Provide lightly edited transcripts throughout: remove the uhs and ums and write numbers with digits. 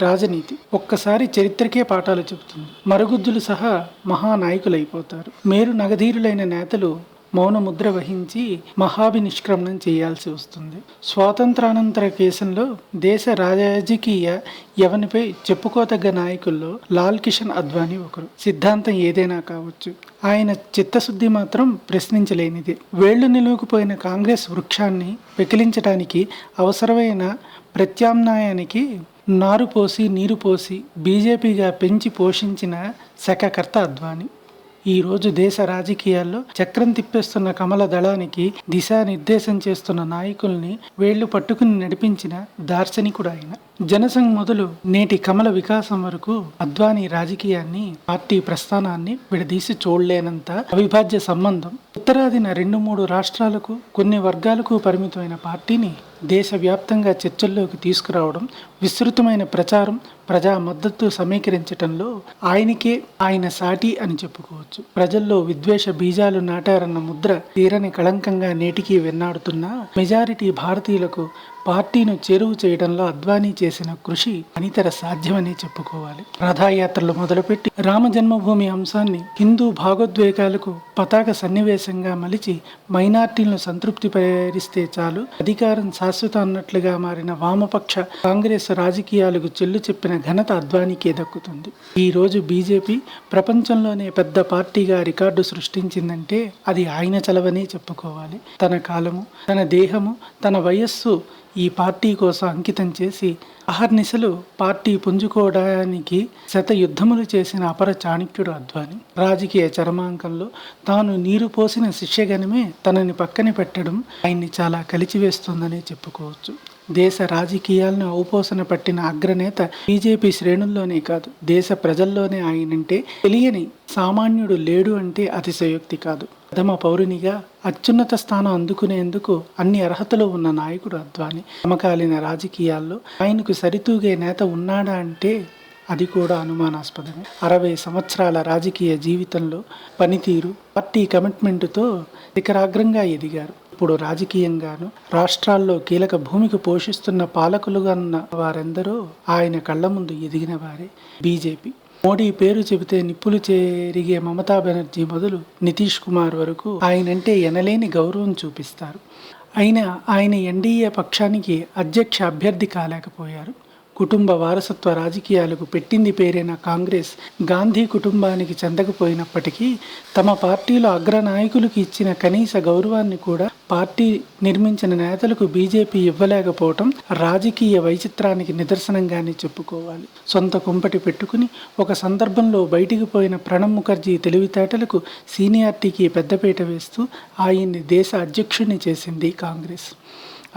రాజనీతి ఒక్కసారి చరిత్రకే పాఠాలు చెబుతుంది. మరుగుజ్జులు సహా మహానాయకులైపోతారు. మేరు నగధీరులైన నేతలు మౌనముద్ర వహించి మహాభినిష్క్రమణం చేయాల్సి వస్తుంది. స్వాతంత్రానంతర కేసులో దేశ రాజకీయ యవనిపై చెప్పుకోదగ్గ నాయకుల్లో లాల్ కిషన్ అద్వానీ ఒకరు. సిద్ధాంతం ఏదైనా కావచ్చు, ఆయన చిత్తశుద్ధి మాత్రం ప్రశ్నించలేనిది. వేళ్లు నిలువుకుపోయిన కాంగ్రెస్ వృక్షాన్ని పెకిలించడానికి అవసరమైన ప్రత్యామ్నాయానికి నారు పోసి నీరు పోసి బీజేపీగా పెంచి పోషించిన శకకర్త అద్వానీ. ఈరోజు దేశ రాజకీయాల్లో చక్రం తిప్పేస్తున్న కమల దళానికి దిశానిర్దేశం చేస్తున్న నాయకుల్ని వేళ్లు పట్టుకుని నడిపించిన దార్శనికుడు ఆయన. జనసంఘ్ మొదలు నేటి కమల వికాసం వరకు అద్వానీ రాజకీయాన్ని, పార్టీ ప్రస్థానాన్ని విడదీసి చూడలేనంత అవిభాజ్య సంబంధం. ఉత్తరాదిన 2-3 రాష్ట్రాలకు, కొన్ని వర్గాలకు పరిమితమైన పార్టీని దేశవ్యాప్తంగా చర్చల్లోకి తీసుకురావడం, విస్తృతమైన ప్రచారం, ప్రజా మద్దతు సమీకరించడంలో ఆయనకే ఆయన సాటి అని చెప్పుకోవచ్చు. ప్రజల్లో విద్వేష బీజాలు నాటారన్న ముద్ర తీరని కళంకంగా నేటికి వెన్నాడుతున్న మెజారిటీ భారతీయులకు పార్టీను చేరువ చేయడంలో అద్వానీ చేసిన కృషి అనితర సాధ్యమని చెప్పుకోవాలి. రథయాత్రలు మొదలుపెట్టి రామ జన్మభూమి అంశాన్ని హిందూ భావోద్వేగాలకు పతాక సన్నివేశంగా మలిచి మైనార్టీలను సంతృప్తి పరిస్తే చాలు అధికారం శాశ్వత అన్నట్లుగా మారిన వామపక్ష కాంగ్రెస్ రాజకీయాలకు చెల్లు చెప్పిన ఘనత అద్వానీకే దక్కుతుంది. ఈ రోజు బీజేపీ ప్రపంచంలోనే పెద్ద పార్టీగా రికార్డు సృష్టించిందంటే అది ఆయన చలవనే చెప్పుకోవాలి. తన కాలము, తన దేహము, తన వయస్సు ఈ పార్టీ కోసం అంకితం చేసి అహర్నిశలు పార్టీ పుంజుకోవడానికి శతయుద్ధములు చేసిన అపర చాణక్యుడు అద్వానీ. రాజకీయ చరమాంకంలో తాను నీరు పోసిన శిష్యగణమే తనని పక్కన పెట్టడం ఆయన్ని చాలా కలిచివేస్తుందనే చెప్పుకోవచ్చు. దేశ రాజకీయాలను ఔపోసన పట్టిన అగ్రనేత బీజేపీ శ్రేణుల్లోనే కాదు, దేశ ప్రజల్లోనే ఆయనంటే తెలియని సామాన్యుడు లేడు అంటే అతిశయోక్తి కాదు. ప్రథమ పౌరునిగా అత్యున్నత స్థానం అందుకునేందుకు అన్ని అర్హతలు ఉన్న నాయకుడు అద్వానీ. సమకాలీన రాజకీయాల్లో ఆయనకు సరితూగే నేత ఉన్నాడా అంటే అది కూడా అనుమానాస్పదమే. 60 సంవత్సరాల రాజకీయ జీవితంలో పనితీరు, పార్టీ కమిట్మెంటుతో శిఖరాగ్రంగా ఎదిగారు. ఇప్పుడు రాజకీయంగాను రాష్ట్రాల్లో కీలక భూమికి పోషిస్తున్న పాలకులుగా ఉన్న వారెందరో ఆయన కళ్ళ ముందు ఎదిగిన వారే. బీజేపీ మోడీ పేరు చెబితే నిప్పులు చేరిగే మమతా బెనర్జీ మొదలు నితీష్ కుమార్ వరకు ఆయనంటే ఎనలేని గౌరవం చూపిస్తారు. ఆయన ఎన్డీఏ పక్షానికి అధ్యక్ష అభ్యర్థి కాలేకపోయారు. కుటుంబ వారసత్వ రాజకీయాలకు పెట్టింది పేరైన కాంగ్రెస్ గాంధీ కుటుంబానికి చెందకపోయినప్పటికీ తమ పార్టీలో అగ్రనాయకులకు ఇచ్చిన కనీస గౌరవాన్ని కూడా పార్టీ నిర్మించిన నేతలకు బీజేపీ ఇవ్వలేకపోవటం రాజకీయ వైచిత్రానికి నిదర్శనంగానే చెప్పుకోవాలి. సొంత కుంపటి పెట్టుకుని ఒక సందర్భంలో బయటికి పోయిన ప్రణబ్ ముఖర్జీ తెలివితేటలకు సీనియారిటీకి పెద్దపీట వేస్తూ ఆయన్ని దేశ అధ్యక్షుడిని చేసింది కాంగ్రెస్.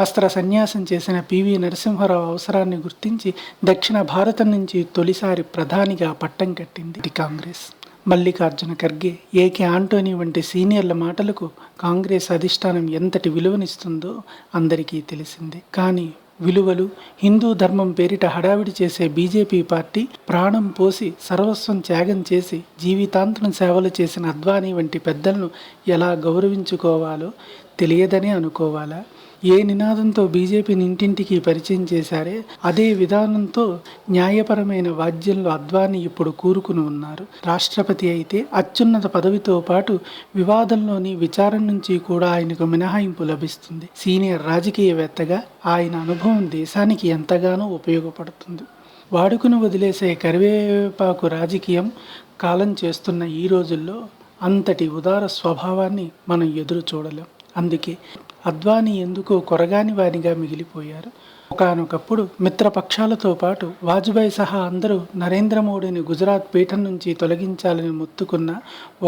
అస్త్ర సన్యాసం చేసిన పివి నరసింహారావు అవసరాన్ని గుర్తించి దక్షిణ భారతం నుంచి తొలిసారి ప్రధానిగా పట్టం కట్టింది కాంగ్రెస్. మల్లికార్జున ఖర్గే, ఏకే ఆంటోనీ వంటి సీనియర్ల మాటలకు కాంగ్రెస్ అధిష్టానం ఎంతటి విలువనిస్తుందో అందరికీ తెలిసిందే. కానీ విలువలు, హిందూ ధర్మం పేరిట హడావిడి చేసే బీజేపీ పార్టీ ప్రాణం పోసి సర్వస్వం త్యాగం చేసి జీవితాంతం సేవలు చేసిన అద్వానీ వంటి పెద్దలను ఎలా గౌరవించుకోవాలో తెలియదని అనుకోవాలా? ఏ నినాదంతో బీజేపీని ఇంటింటికి పరిచయం చేశారే అదే విధానంతో న్యాయపరమైన వాద్యంలో అద్వానీ ఇప్పుడు కూరుకుని ఉన్నారు. రాష్ట్రపతి అయితే అత్యున్నత పదవితో పాటు వివాదంలోని విచారణ నుంచి కూడా ఆయనకు మినహాయింపు లభిస్తుంది. సీనియర్ రాజకీయవేత్తగా ఆయన అనుభవం దేశానికి ఎంతగానో ఉపయోగపడుతుంది. వాడుకుని వదిలేసే కరివేపాకు రాజకీయం కాలం చేస్తున్న ఈ రోజుల్లో అంతటి ఉదార స్వభావాన్ని మనం ఎదురు చూడలేం. అందుకే అద్వానీ ఎందుకో కొరగాని వారిగా మిగిలిపోయారు. ఒకానొకప్పుడు మిత్రపక్షాలతో పాటు వాజ్పేయి సహా అందరూ నరేంద్ర మోడీని గుజరాత్ పీఠం నుంచి తొలగించాలని మొత్తుకున్న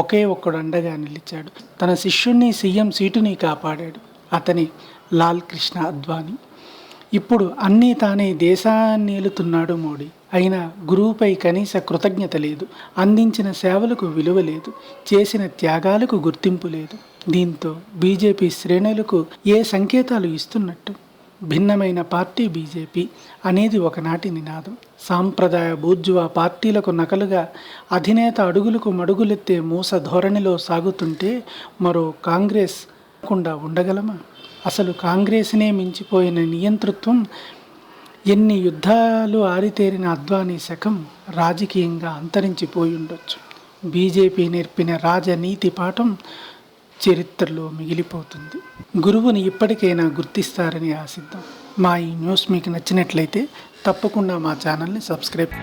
ఒకే ఒక్కడు అండగా నిలిచాడు. తన శిష్యుణ్ణి సీఎం సీటుని కాపాడాడు. అతని లాల్ కృష్ణ అద్వానీ. ఇప్పుడు అన్నీ తానే దేశాన్ని ఏలుతున్నాడు మోడీ. అయినా గురువుపై కనీస కృతజ్ఞత లేదు, అందించిన సేవలకు విలువ లేదు, చేసిన త్యాగాలకు గుర్తింపు లేదు. దీంతో బీజేపీ శ్రేణులకు ఏ సంకేతాలు ఇస్తున్నట్టు? భిన్నమైన పార్టీ బీజేపీ అనేది ఒకనాటి నినాదం. సాంప్రదాయ బూర్జువా పార్టీలకు నకలుగా అధినేత అడుగులకు మడుగులెత్తే మూస ధోరణిలో సాగుతుంటే మరో కాంగ్రెస్ ఉండగలమా? అసలు కాంగ్రెస్నే మించిపోయిన నియంతృత్వం ఎన్ని యుద్ధాలు ఆరితేరిన అద్వానీ శకం రాజకీయంగా అంతరించిపోయి ఉండొచ్చు. బీజేపీ నేర్పిన రాజనీతి పాఠం చరిత్రలో మిగిలిపోతుంది. గురువుని ఇప్పటికైనా గుర్తిస్తారని ఆశిద్దాం. మా ఈ న్యూస్ మీకు నచ్చినట్లయితే తప్పకుండా మా ఛానల్ని సబ్స్క్రైబ్